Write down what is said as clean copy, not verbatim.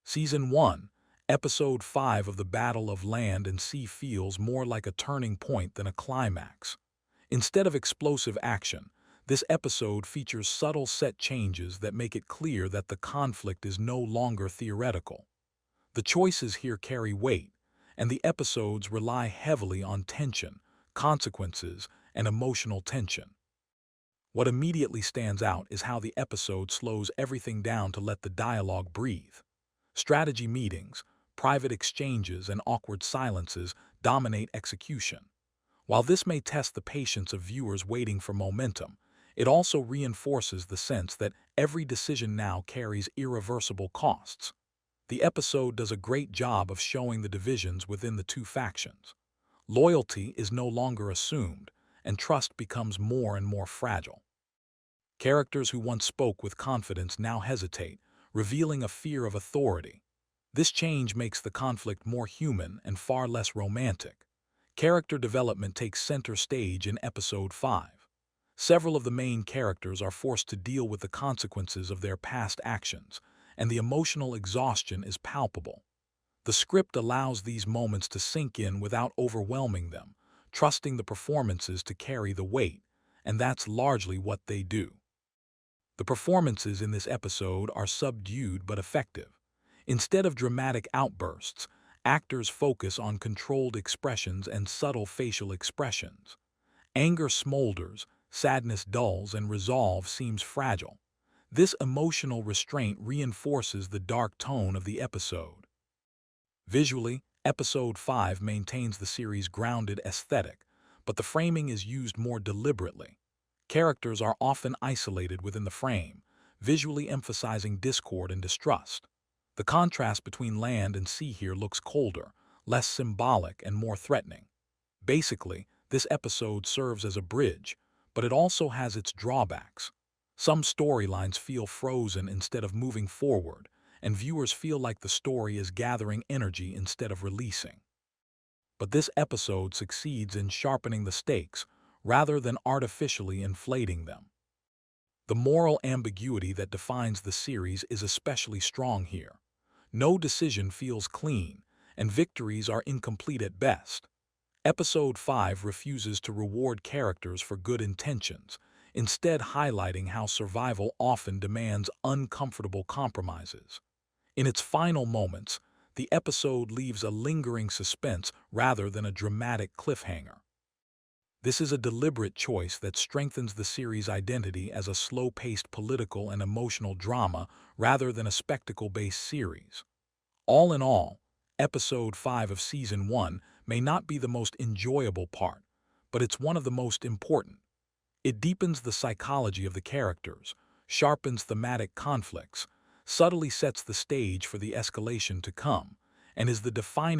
Season 1, Episode 5 of the Battle of Land and Sea feels more like a turning point than a climax. Instead of explosive action, this episode features subtle set changes that make it clear that the conflict is no longer theoretical. The choices here carry weight, and the episodes rely heavily on tension, consequences, and emotional tension. What immediately stands out is how the episode slows everything down to let the dialogue breathe. Strategy meetings, private exchanges, and awkward silences dominate execution. While this may test the patience of viewers waiting for momentum, it also reinforces the sense that every decision now carries irreversible costs. The episode does a great job of showing the divisions within the two factions. Loyalty is no longer assumed, and trust becomes more and more fragile. Characters who once spoke with confidence now hesitate, revealing a fear of authority. This change makes the conflict more human and far less romantic. Character development takes center stage in Episode 5. Several of the main characters are forced to deal with the consequences of their past actions, and the emotional exhaustion is palpable. The script allows these moments to sink in without overwhelming them, trusting the performances to carry the weight, and that's largely what they do. The performances in this episode are subdued but effective. Instead of dramatic outbursts, actors focus on controlled expressions and subtle facial expressions. Anger smolders, sadness dulls, and resolve seems fragile. This emotional restraint reinforces the dark tone of the episode. Visually, Episode 5 maintains the series' grounded aesthetic, but the framing is used more deliberately. Characters are often isolated within the frame, visually emphasizing discord and distrust. The contrast between land and sea here looks colder, less symbolic, and more threatening. Basically, this episode serves as a bridge, but it also has its drawbacks. Some storylines feel frozen instead of moving forward, and viewers feel like the story is gathering energy instead of releasing. But this episode succeeds in sharpening the stakes rather than artificially inflating them. The moral ambiguity that defines the series is especially strong here. No decision feels clean, and victories are incomplete at best. Episode 5 refuses to reward characters for good intentions, instead highlighting how survival often demands uncomfortable compromises. In its final moments, the episode leaves a lingering suspense rather than a dramatic cliffhanger. This is a deliberate choice that strengthens the series' identity as a slow-paced political and emotional drama rather than a spectacle-based series. All in all, Episode 5 of Season 1 may not be the most enjoyable part, but it's one of the most important. It deepens the psychology of the characters, sharpens thematic conflicts, subtly sets the stage for the escalation to come, and is the defining